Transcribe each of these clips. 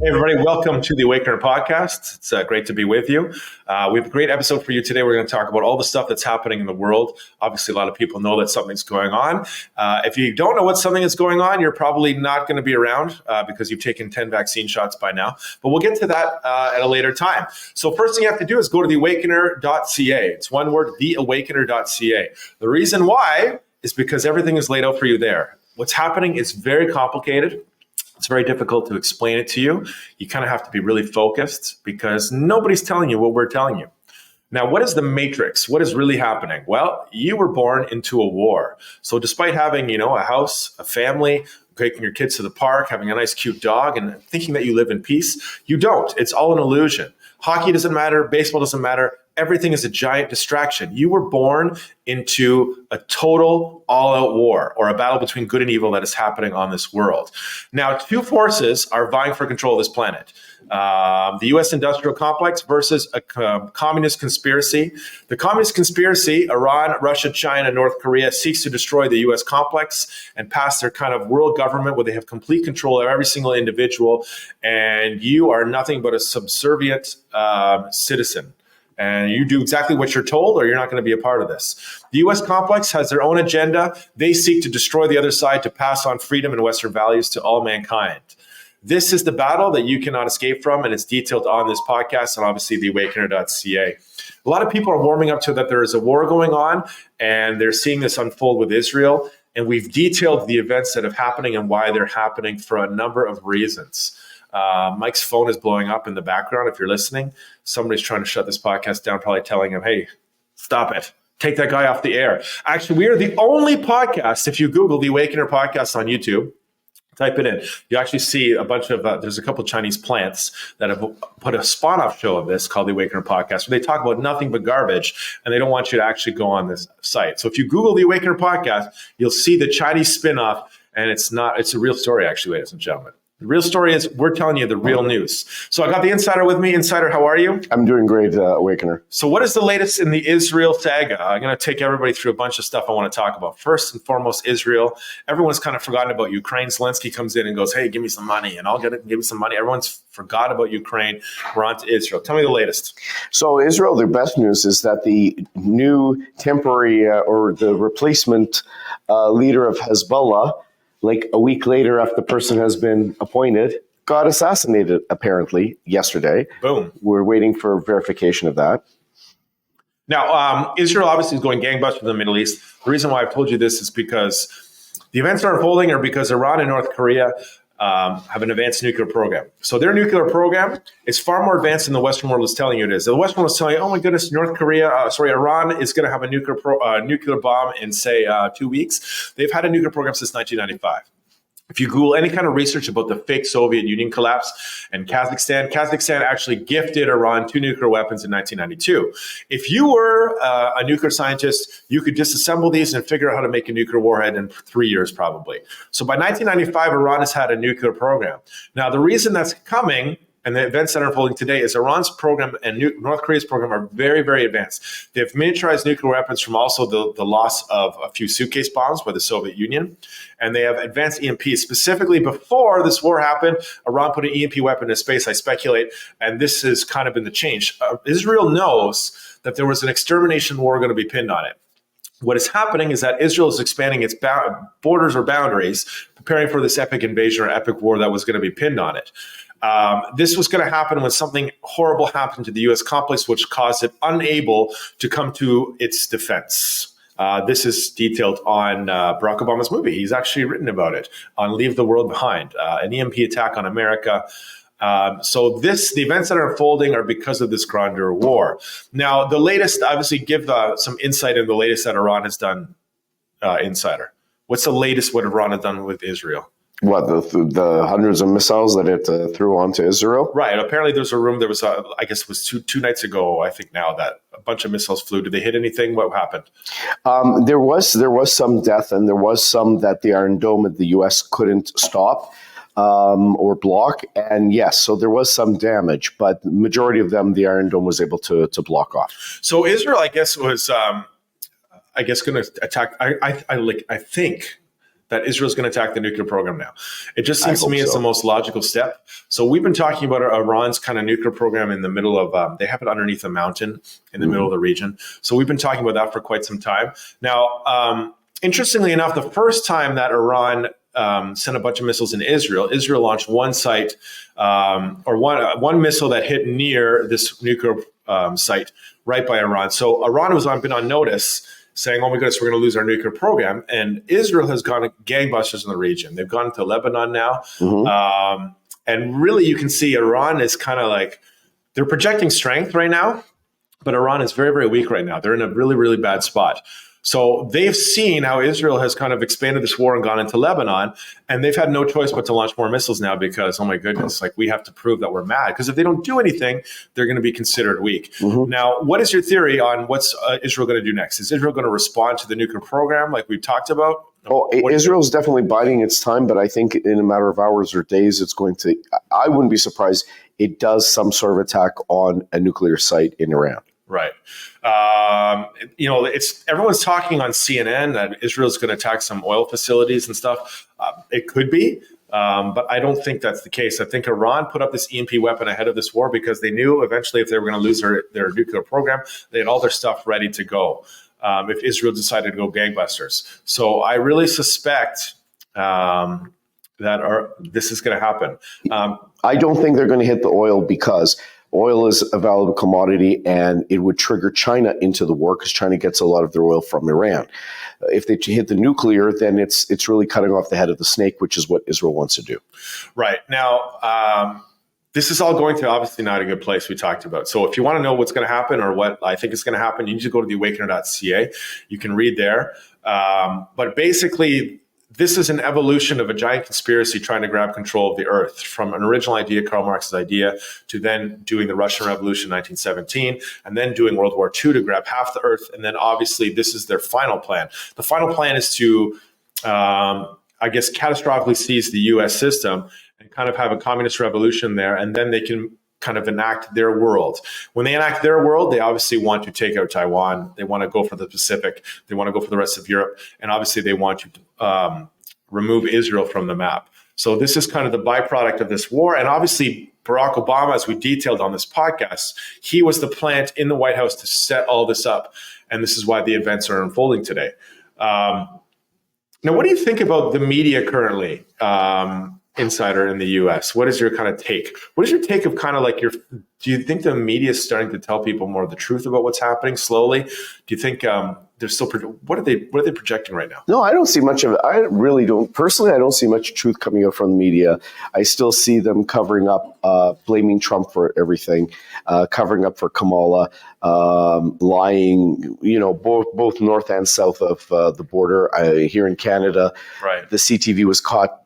Hey, everybody. Welcome to the Awakener podcast. It's great to be with you. We have a great episode for you today. We're going to talk about all the stuff that's happening in the world. Obviously, a lot of people know that something's going on. If you don't know what something is going on, you're probably not going to be around because you've taken 10 vaccine shots by now. But we'll get to that at a later time. So first thing you have to do is go to TheAwakener.ca. It's one word, TheAwakener.ca. The reason why is because everything is laid out for you there. What's happening is very complicated. It's very difficult to explain it to you. You kind of have to be really focused because nobody's telling you what we're telling you. Now, what is the matrix? What is really happening? Well, you were born into a war. So despite having, a house, a family, taking your kids to the park, having a nice, cute dog, and thinking that you live in peace, you don't. It's all an illusion. Hockey doesn't matter. Baseball doesn't matter. Everything is a giant distraction. You were born into a total all-out war or a battle between good and evil that is happening on this world. Now, two forces are vying for control of this planet. The U.S. industrial complex versus a communist conspiracy. The communist conspiracy, Iran, Russia, China, North Korea, seeks to destroy the U.S. complex and pass their kind of world government where they have complete control of every single individual, and you are nothing but a subservient citizen. And you do exactly what you're told or you're not going to be a part of this. The U.S. complex has their own agenda. They seek to destroy the other side to pass on freedom and Western values to all mankind. This is the battle that you cannot escape from, and it's detailed on this podcast and obviously TheAwakener.ca. A lot of people are warming up to that there is a war going on, and they're seeing this unfold with Israel. And we've detailed the events that are happening and why they're happening for a number of reasons. Mike's phone is blowing up in the background. If you're listening, somebody's trying to shut this podcast down, probably telling him, hey, stop it. Take that guy off the air. Actually, we are the only podcast. If you Google the Awakener podcast on YouTube, type it in. You actually see a bunch of, there's a couple of Chinese plants that have put a spin-off show of this called the Awakener podcast, where they talk about nothing but garbage, and they don't want you to actually go on this site. So if you Google the Awakener podcast, you'll see the Chinese spin-off, and it's a real story, actually, ladies and gentlemen. The real story is we're telling you the real news. So I got the Insider with me. Insider, how are you? I'm doing great, Awakener. So what is the latest in the Israel saga? I'm going to take everybody through a bunch of stuff I want to talk about. First and foremost, Israel. Everyone's kind of forgotten about Ukraine. Zelensky comes in and goes, hey, give me some money, and I'll give me some money. Everyone's forgot about Ukraine. We're on to Israel. Tell me the latest. So Israel, the best news is that the new temporary or the replacement leader of Hezbollah, like a week later after the person has been appointed, got assassinated apparently yesterday. Boom. We're waiting for verification of that. Now, Israel obviously is going gangbusters in the Middle East. The reason why I've told you this is because the events that are unfolding are because Iran and North Korea have an advanced nuclear program. So their nuclear program is far more advanced than the Western world is telling you it is. The Western world is telling you, oh my goodness, Iran is going to have a nuclear bomb in, say, 2 weeks. They've had a nuclear program since 1995. If you Google any kind of research about the fake Soviet Union collapse and Kazakhstan actually gifted Iran 2 nuclear weapons in 1992. If you were a nuclear scientist, you could disassemble these and figure out how to make a nuclear warhead in 3 years probably. So by 1995, Iran has had a nuclear program. Now, the reason that's coming and the events that are unfolding today is Iran's program and North Korea's program are very, very advanced. They have miniaturized nuclear weapons from also the loss of a few suitcase bombs by the Soviet Union. And they have advanced EMPs. Specifically, before this war happened, Iran put an EMP weapon into space, I speculate, and this has kind of been the change. Israel knows that there was an extermination war going to be pinned on it. What is happening is that Israel is expanding its borders or boundaries, preparing for this epic invasion or epic war that was going to be pinned on it. This was going to happen when something horrible happened to the U.S. complex, which caused it unable to come to its defense. This is detailed on Barack Obama's movie. He's actually written about it on Leave the World Behind, an EMP attack on America. So the events that are unfolding are because of this grandeur war. Now, the latest, obviously, give some insight in the latest that Iran has done, Insider. What's the latest what Iran has done with Israel? What, the hundreds of missiles that it threw onto Israel? Right. Apparently there's a room, there was, I guess it was two nights ago, I think now, that a bunch of missiles flew. Did they hit anything? What happened? There was some death, and there was some that the Iron Dome of the U.S. couldn't stop. or block. And yes, so there was some damage, but the majority of them, the Iron Dome was able to block off. So Israel, I guess, was going to attack. I think that Israel's going to attack the nuclear program now. It just seems to me it's the most logical step. So we've been talking about Iran's kind of nuclear program in the middle of, they have it underneath a mountain in the middle of the region. So we've been talking about that for quite some time. Now, interestingly enough, the first time that Iran sent a bunch of missiles in Israel launched one site or one missile that hit near this nuclear site right by Iran. So Iran was been on notice saying, oh my goodness, we're going to lose our nuclear program. And Israel has gone gangbusters in the region. They've gone to Lebanon now. And really you can see Iran is kind of like, they're projecting strength right now, but Iran is very, very weak right now. They're in a really, really bad spot. So they've seen how Israel has kind of expanded this war and gone into Lebanon, and they've had no choice but to launch more missiles now because, oh my goodness, like we have to prove that we're mad. Because if they don't do anything, they're going to be considered weak. Now, what is your theory on what's Israel going to do next? Is Israel going to respond to the nuclear program like we've talked about? Israel's definitely biding its time, but I think in a matter of hours or days, it's going to, I wouldn't be surprised it does some sort of attack on a nuclear site in Iran. Right. It's everyone's talking on CNN that Israel's going to attack some oil facilities and stuff. It could be, but I don't think that's the case. I think Iran put up this EMP weapon ahead of this war because they knew eventually if they were going to lose their nuclear program, they had all their stuff ready to go if Israel decided to go gangbusters. So I really suspect this is going to happen. I don't think they're going to hit the oil because oil is a valuable commodity and it would trigger China into the war because China gets a lot of their oil from Iran. If they hit the nuclear, then it's really cutting off the head of the snake, which is what Israel wants to do. Right. Now, this is all going to obviously not a good place we talked about. So if you want to know what's going to happen or what I think is going to happen, you need to go to TheAwakener.ca. You can read there. But basically, this is an evolution of a giant conspiracy trying to grab control of the earth, from an original idea, Karl Marx's idea, to then doing the Russian Revolution in 1917, and then doing World War II to grab half the earth. And then obviously this is their final plan. The final plan is to, catastrophically seize the US system and kind of have a communist revolution there. And then they can kind of enact their world. When they enact their world, they obviously want to take out Taiwan. They want to go for the Pacific. They want to go for the rest of Europe. And obviously they want to remove Israel from the map. So this is kind of the byproduct of this war. And obviously Barack Obama, as we detailed on this podcast, he was the plant in the White House to set all this up. And this is why the events are unfolding today. Now, what do you think about the media currently? Insider in the US. What is your kind of take? What is your take of kind of like do you think the media is starting to tell people more of the truth about what's happening slowly? Do you think they're still, what are they projecting right now? No, I don't see much of it. I really don't. Personally, I don't see much truth coming out from the media. I still see them covering up, blaming Trump for everything, covering up for Kamala, lying, both north and south of the border. Here in Canada, right. The CTV was caught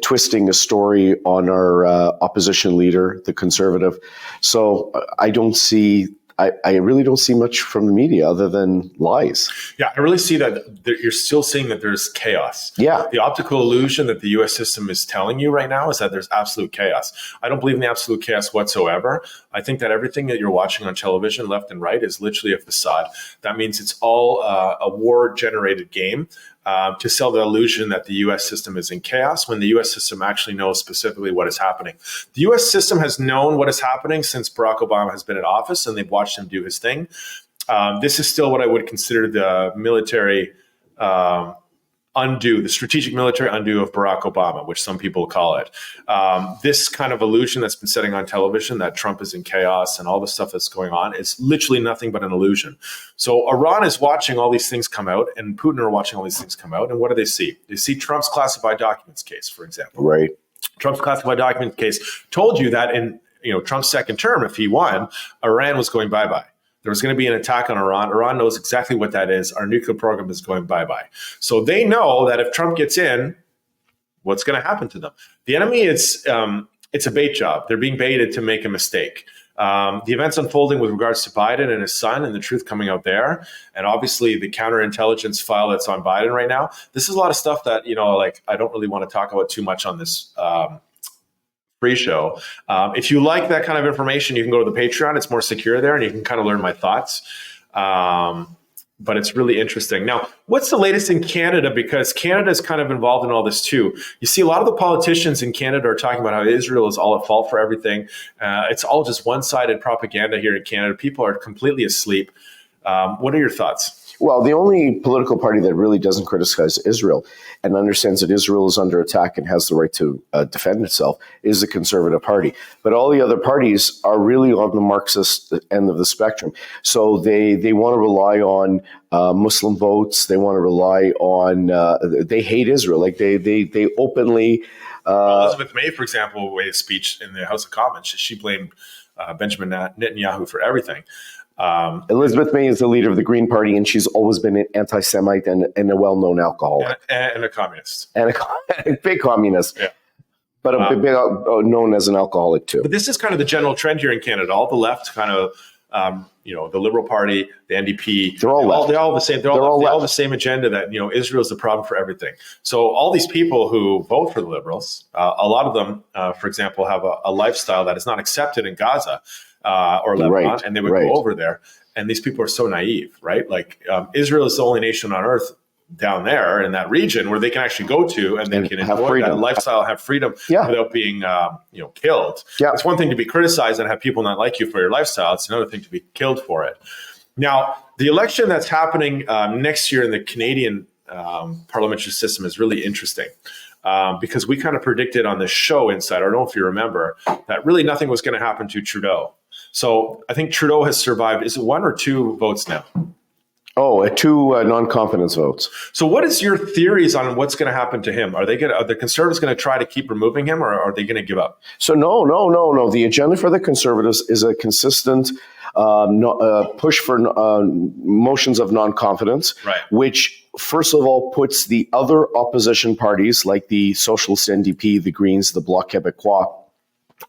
twisting a story on our opposition leader, the Conservative. So I really don't see much from the media other than lies. Yeah, I really see that you're still seeing that there's chaos. Yeah. The optical illusion that the U.S. system is telling you right now is that there's absolute chaos. I don't believe in the absolute chaos whatsoever. I think that everything that you're watching on television, left and right, is literally a facade. That means it's all a war-generated game to sell the illusion that the U.S. system is in chaos when the U.S. system actually knows specifically what is happening. The U.S. system has known what is happening since Barack Obama has been in office, and they've watched him do his thing. This is still what I would consider the military the strategic military undo of Barack Obama, which some people call it. This kind of illusion that's been setting on television that Trump is in chaos and all the stuff that's going on is literally nothing but an illusion. So Iran is watching all these things come out, and Putin are watching all these things come out. And what do they see? They see Trump's classified documents case, for example. Right. Trump's classified documents case told you that in Trump's second term, if he won, Iran was going bye-bye. There was going to be an attack on Iran. Iran knows exactly what that is. Our nuclear program is going bye-bye. So they know that if Trump gets in, what's going to happen to them? The enemy, it's a bait job. They're being baited to make a mistake. The events unfolding with regards to Biden and his son and the truth coming out there, and obviously the counterintelligence file that's on Biden right now. This is a lot of stuff that, I don't really want to talk about too much on this free show. If you like that kind of information, you can go to the Patreon. It's more secure there, and you can kind of learn my thoughts. But it's really interesting. Now, what's the latest in Canada? Because Canada is kind of involved in all this too. You see, a lot of the politicians in Canada are talking about how Israel is all at fault for everything. It's all just one-sided propaganda here in Canada. People are completely asleep. What are your thoughts? Well, the only political party that really doesn't criticize Israel and understands that Israel is under attack and has the right to defend itself is the Conservative Party. But all the other parties are really on the Marxist end of the spectrum. So they want to rely on Muslim votes. They want to rely on, they hate Israel. Like they openly... Elizabeth May, for example, made a speech in the House of Commons. She blamed Benjamin Netanyahu for everything. Elizabeth May is the leader of the Green Party, and she's always been an anti-Semite and a well-known alcoholic. And a communist. And a big communist. Yeah. But a big known as an alcoholic, too. But this is kind of the general trend here in Canada. All the left kind of, the Liberal Party, the NDP. They're all left. They're all the same. They're all the same agenda that, Israel is the problem for everything. So all these people who vote for the Liberals, a lot of them, for example, have a lifestyle that is not accepted in Gaza. Or Lebanon, and they would go over there. And these people are so naive, right? Like Israel is the only nation on earth down there in that region where they can actually go to and they can enjoy that lifestyle, have freedom without being, killed. Yeah. It's one thing to be criticized and have people not like you for your lifestyle. It's another thing to be killed for it. Now, the election that's happening next year in the Canadian parliamentary system is really interesting. Because we kind of predicted on this show, Inside, I don't know if you remember, that really nothing was going to happen to Trudeau. So I think Trudeau has survived. Is it 1 or 2 votes now? Oh, 2 non-confidence votes. So what is your theories on what's going to happen to him? Are the Conservatives going to try to keep removing him, or are they going to give up? So no. The agenda for the Conservatives is a consistent push for motions of non-confidence, right, which first of all puts the other opposition parties like the Socialist NDP, the Greens, the Bloc Québécois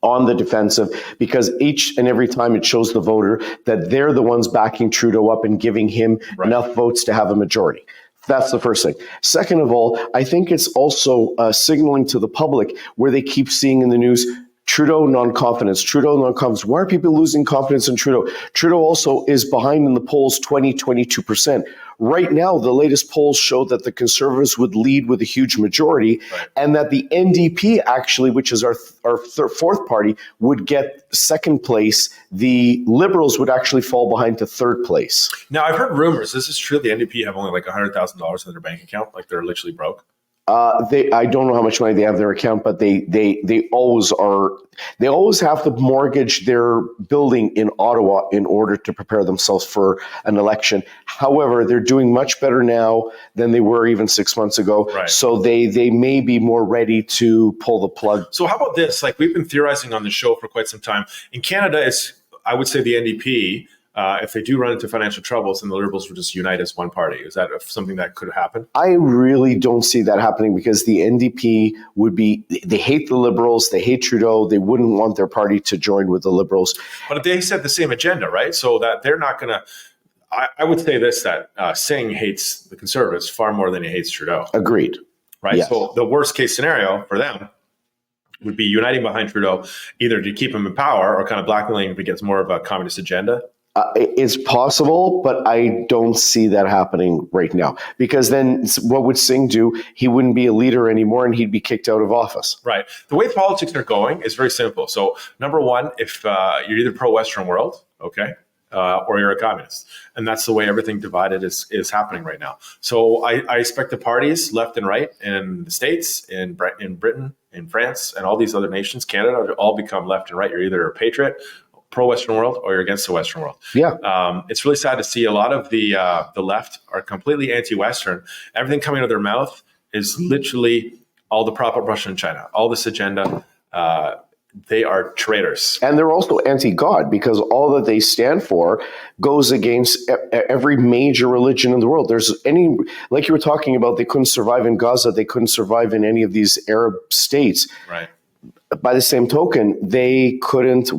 on the defensive, because each and every time it shows the voter that they're the ones backing Trudeau up and giving him enough votes to have a majority. That's the first thing. Second of all, I think it's also signaling to the public where they keep seeing in the news, Trudeau non-confidence, Trudeau non-confidence. Why are people losing confidence in Trudeau? Trudeau also is behind in the polls 22%. Right now, the latest polls show that the Conservatives would lead with a huge majority, and that the NDP actually, which is our fourth party, would get second place. The Liberals would actually fall behind to third place. Now, I've heard rumors. This is true. The NDP have only like $100,000 in their bank account. Like they're literally broke. I don't know how much money they have in their account, but they always are. They always have to mortgage their building in Ottawa in order to prepare themselves for an election. However, they're doing much better now than they were even 6 months ago. Right. So they may be more ready to pull the plug. So how about this? Like we've been theorizing on the show for quite some time. In Canada, it's, I would say, the NDP. If they do run into financial troubles, then the Liberals will just unite as one party. Is that something that could happen? I really don't see that happening, because the NDP they hate the Liberals, they hate Trudeau, they wouldn't want their party to join with the Liberals. But they said the same agenda, right? So that they're not going to, I would say this, that Singh hates the Conservatives far more than he hates Trudeau. Agreed. Right? Yes. So the worst case scenario for them would be uniting behind Trudeau, either to keep him in power or kind of blackmailing if he gets more of a communist agenda. It's possible, but I don't see that happening right now, because then what would Singh do? He wouldn't be a leader anymore and he'd be kicked out of office. Right. The way politics are going is very simple. So number one, if you're either pro-Western world, okay, or you're a communist. And that's the way everything divided is happening right now. So I expect the parties left and right in the States, in Britain, in France, and all these other nations, Canada, to all become left and right. You're either a patriot, pro-Western world, or you're against the Western world. Yeah. It's really sad to see a lot of the left are completely anti-Western. Everything coming out of their mouth is literally all the prop up Russia and China, all this agenda. They are traitors. And they're also anti-God, because all that they stand for goes against every major religion in the world. Like you were talking about, they couldn't survive in Gaza. They couldn't survive in any of these Arab states. Right. by the same token, they couldn't,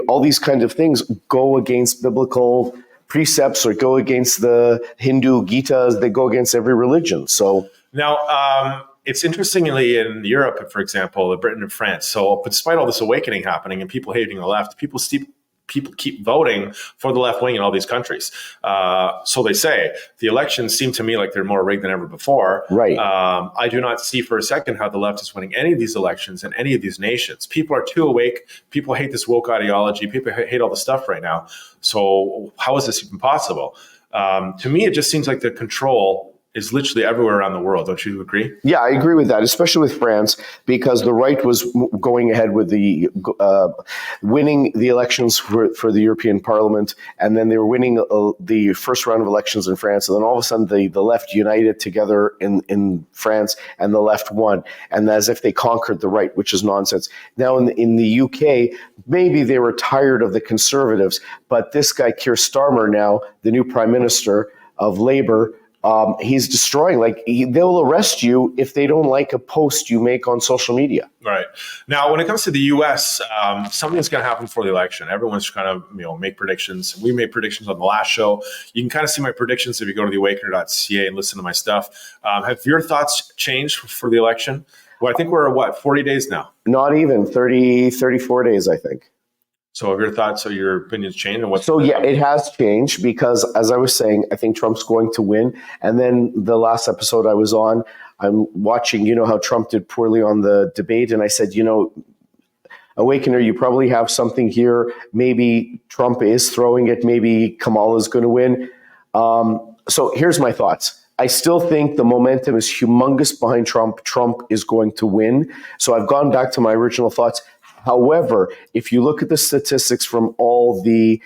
all these kind of things go against biblical precepts or go against the Hindu Gitas. They go against every religion. So now, it's interestingly in Europe, for example, Britain and France. So despite all this awakening happening and people hating the left, people keep voting for the left wing in all these countries. So they say. The elections seem to me like they're more rigged than ever before. Right. I do not see for a second how the left is winning any of these elections in any of these nations. People are too awake. People hate this woke ideology. People hate all the stuff right now. So how is this even possible? To me, it just seems like the control is literally everywhere around the world. Don't you agree? Yeah, I agree with that, especially with France, because the right was going ahead with the winning the elections for the European Parliament, and then they were winning the first round of elections in France, and then all of a sudden the left united together in France, and the left won, and as if they conquered the right, which is nonsense. Now in the UK, maybe they were tired of the Conservatives, but this guy Keir Starmer now, the new Prime Minister of Labour, he's destroying, they'll arrest you if they don't like a post you make on social media. Right. Now, when it comes to the U.S., something's going to happen before the election. Everyone's trying to, make predictions. We made predictions on the last show. You can kind of see my predictions if you go to TheAwakener.ca and listen to my stuff. Have your thoughts changed for the election? Well, I think we're 40 days now? Not even 34 days, I think. So have your thoughts or your opinions changed? It has changed because, as I was saying, I think Trump's going to win. And then the last episode I was on, I'm watching, how Trump did poorly on the debate. And I said, Awakener, you probably have something here. Maybe Trump is throwing it. Maybe Kamala's going to win. So here's my thoughts. I still think the momentum is humongous behind Trump. Trump is going to win. So I've gone back to my original thoughts. However, if you look at the statistics from all the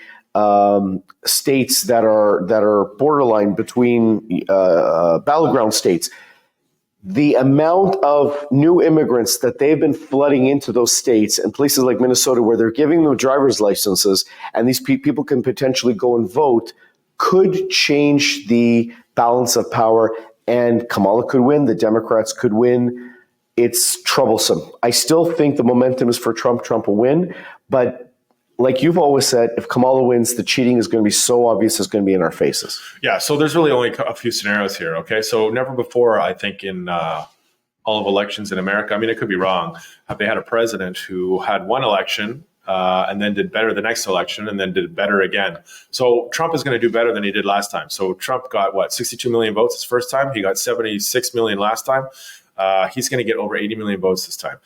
states that are borderline between battleground states, the amount of new immigrants that they've been flooding into those states and places like Minnesota where they're giving them driver's licenses and these people can potentially go and vote could change the balance of power, and Kamala could win, the Democrats could win. It's troublesome. I still think the momentum is for Trump. Trump will win. But like you've always said, if Kamala wins, the cheating is going to be so obvious it's going to be in our faces. Yeah, so there's really only a few scenarios here, okay? So never before, I think, in all of elections in America, I mean, it could be wrong, have they had a president who had one election and then did better the next election and then did better again. So Trump is going to do better than he did last time. So Trump got, 62 million votes his first time? He got 76 million last time. He's going to get over 80 million votes this time.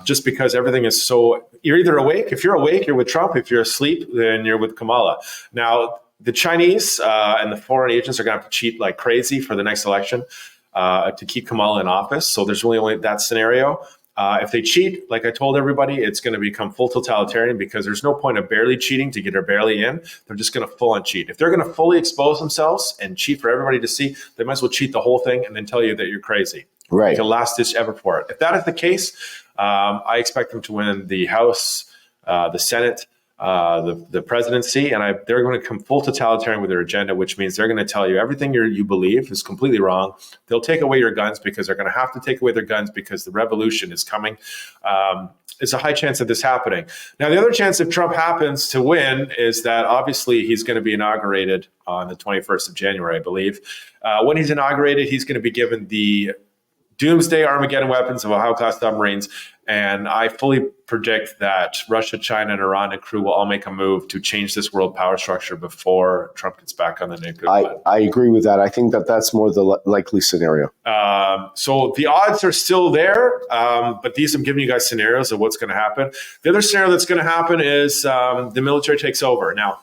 Just because everything is so, you're either awake. If you're awake, you're with Trump. If you're asleep, then you're with Kamala. Now, the Chinese and the foreign agents are going to have to cheat like crazy for the next election to keep Kamala in office. So there's really only that scenario. If they cheat, like I told everybody, it's going to become full totalitarian because there's no point of barely cheating to get her barely in. They're just going to full on cheat. If they're going to fully expose themselves and cheat for everybody to see, they might as well cheat the whole thing and then tell you that you're crazy. Right. Like a last ditch effort for it. If that is the case, I expect them to win the House, the Senate, the presidency, and they're going to come full totalitarian with their agenda, which means they're going to tell you everything you believe is completely wrong. They'll take away your guns because they're going to have to take away their guns because the revolution is coming. It's a high chance of this happening. Now, the other chance if Trump happens to win is that obviously he's going to be inaugurated on the 21st of January, I believe. When he's inaugurated, he's going to be given the doomsday Armageddon weapons of high-class submarines, and I fully predict that Russia, China, and Iran and crew will all make a move to change this world power structure before Trump gets back on the nuclear plan. I agree with that. I think that's more the likely scenario. So the odds are still there, but I'm giving you guys scenarios of what's going to happen. The other scenario that's going to happen is the military takes over. Now,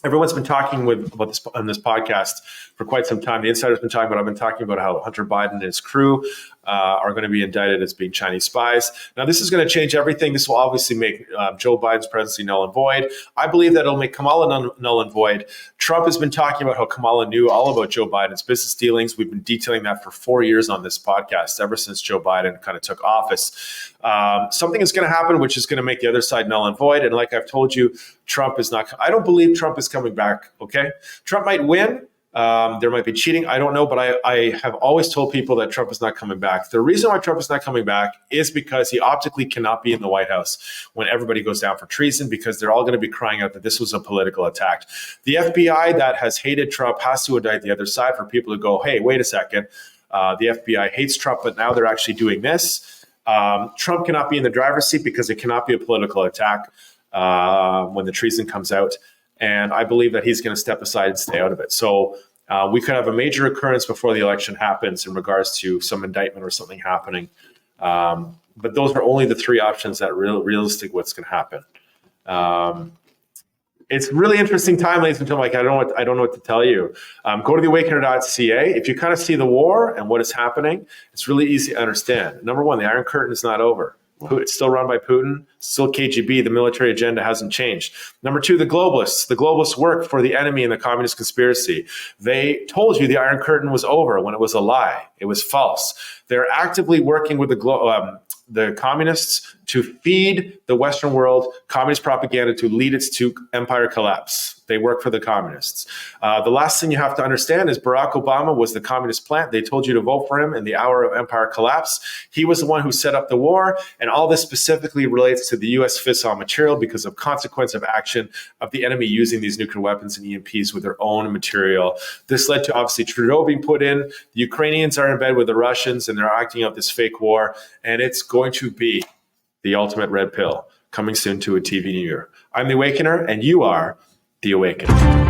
everyone's been talking about this on this podcast for quite some time. The insider's been talking about. I've been talking about how Hunter Biden and his crew are going to be indicted as being Chinese spies. Now, this is going to change everything. This will obviously make Joe Biden's presidency null and void. I believe that it'll make Kamala null and void. Trump has been talking about how Kamala knew all about Joe Biden's business dealings. We've been detailing that for 4 years on this podcast, ever since Joe Biden kind of took office. Something is going to happen, which is going to make the other side null and void. And like I've told you, Trump is not. I don't believe Trump is coming back. Okay, Trump might win. There might be cheating. I don't know, but I have always told people that Trump is not coming back. The reason why Trump is not coming back is because he optically cannot be in the White House when everybody goes down for treason, because they're all going to be crying out that this was a political attack. The FBI that has hated Trump has to indict the other side for people to go, hey, wait a second. The FBI hates Trump, but now they're actually doing this. Trump cannot be in the driver's seat because it cannot be a political attack when the treason comes out. And I believe that he's going to step aside and stay out of it. So we could have a major occurrence before the election happens in regards to some indictment or something happening. But those are only the three options that realistic what's going to happen. It's really interesting time, ladies and gentlemen. Like, I don't know what to tell you. Go to TheAwakener.ca. If you kind of see the war and what is happening, it's really easy to understand. Number one, the Iron Curtain is not over. It's still run by Putin, still KGB. The military agenda hasn't changed. Number two, the globalists. The globalists work for the enemy in the communist conspiracy. They told you the Iron Curtain was over when it was a lie. It was false. They're actively working with the communists to feed the Western world communist propaganda to lead it to empire collapse. They work for the communists. The last thing you have to understand is Barack Obama was the communist plant. They told you to vote for him in the hour of empire collapse. He was the one who set up the war, and all this specifically relates to the U.S. fissile material because of consequence of action of the enemy using these nuclear weapons and EMPs with their own material. This led to obviously Trudeau being put in. The Ukrainians are in bed with the Russians, and they're acting out this fake war, and it's going to be the ultimate red pill coming soon to a TV near. I'm the Awakener, and you are The Awakener.